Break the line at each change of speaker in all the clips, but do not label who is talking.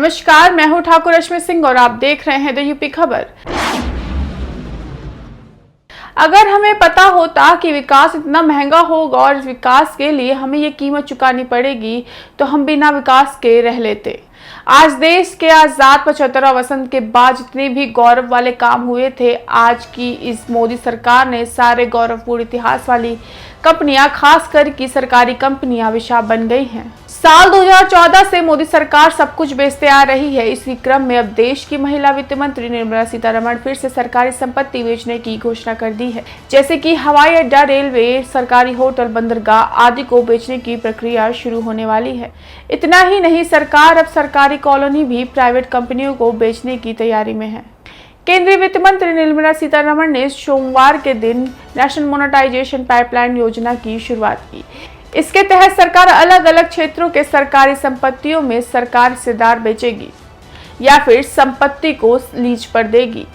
नमस्कार, मैं हूं ठाकुर रश्मि सिंह और आप देख रहे हैं द यूपी खबर। अगर हमें पता होता कि विकास इतना महंगा होगा और इस विकास के लिए हमें ये कीमत चुकानी पड़ेगी तो हम बिना विकास के रह लेते। आज देश के आजाद 75वां वसंत के बाद जितने भी गौरव वाले काम हुए थे, आज की इस मोदी सरकार ने सारे गौरवपूर्ण इतिहास वाली कंपनियां, खासकर की सरकारी कंपनियां विशाप बन गई हैं। साल 2014 से मोदी सरकार सब कुछ बेचते आ रही है। इसी क्रम में अब देश की महिला वित्त मंत्री निर्मला सीतारमण फिर से सरकारी संपत्ति बेचने की घोषणा कर दी है, जैसे कि हवाई अड्डा, रेलवे, सरकारी होटल, बंदरगाह आदि को बेचने की प्रक्रिया शुरू होने वाली है। इतना ही नहीं, सरकार अब सरकारी कॉलोनी भी प्राइवेट कंपनियों को बेचने की तैयारी में है। केंद्रीय वित्त मंत्री निर्मला सीतारमण ने सोमवार के दिन नेशनल मोनेटाइजेशन पाइपलाइन योजना की शुरुआत की। इसके तहत सरकार अलग अलग क्षेत्रों के सरकारी संपत्तियों में सरकार हिस्सेदार बेचेगी या फिर संपत्ति को लीज पर देगी।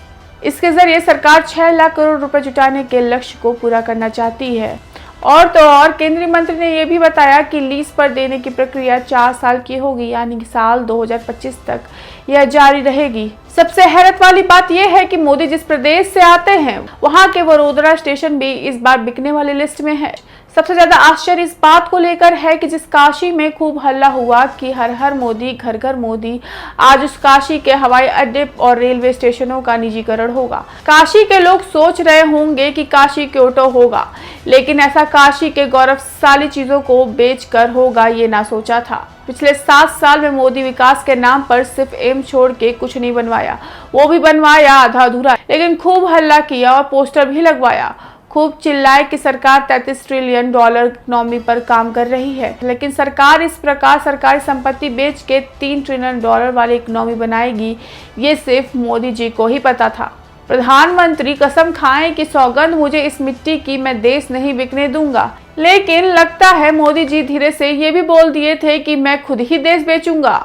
इसके जरिए सरकार 6 लाख करोड़ रुपए जुटाने के लक्ष्य को पूरा करना चाहती है। और तो और केंद्रीय मंत्री ने यह भी बताया कि लीज पर देने की प्रक्रिया 4 साल की होगी, यानी कि साल 2025 तक यह जारी रहेगी। सबसे हैरत वाली बात यह है कि मोदी जिस प्रदेश से आते हैं वहां के वडोदरा स्टेशन भी इस बार बिकने वाली लिस्ट में है। सबसे ज्यादा आश्चर्य इस बात को लेकर है कि जिस काशी में खूब हल्ला हुआ कि हर हर मोदी, घर घर मोदी, आज उस काशी के हवाई अड्डे और रेलवे स्टेशनों का निजीकरण होगा। काशी के लोग सोच रहे होंगे कि काशी क्योटो होगा, लेकिन ऐसा काशी के गौरवशाली चीजों को बेचकर होगा, ये ना सोचा था। पिछले 7 साल में मोदी विकास के नाम पर सिर्फ एम छोड़ के कुछ नहीं बनवाया, वो भी बनवाया आधा अधूरा, लेकिन खूब हल्ला किया और पोस्टर भी लगवाया। खूब चिल्लाए कि सरकार 33 ट्रिलियन डॉलर इकोनॉमी पर काम कर रही है, लेकिन सरकार इस प्रकार सरकारी संपत्ति बेच के 3 ट्रिलियन डॉलर वाली इकोनॉमी बनाएगी, ये सिर्फ मोदी जी को ही पता था। प्रधानमंत्री कसम खाएं कि सौगंध मुझे इस मिट्टी की, मैं देश नहीं बिकने दूंगा। लेकिन लगता है मोदी जी धीरे से ये भी बोल दिए थे कि मैं खुद ही देश बेचूंगा,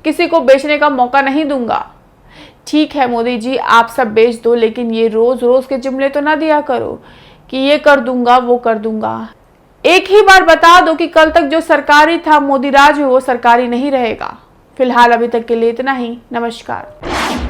किसी को बेचने का मौका नहीं दूंगा। ठीक है मोदी जी, आप सब बेच दो, लेकिन ये रोज रोज के जुमले तो ना दिया करो कि ये कर दूंगा, वो कर दूंगा। एक ही बार बता दो कि कल तक जो सरकारी था मोदी राज में, वो सरकारी नहीं रहेगा। फिलहाल अभी तक के लिए इतना ही। नमस्कार।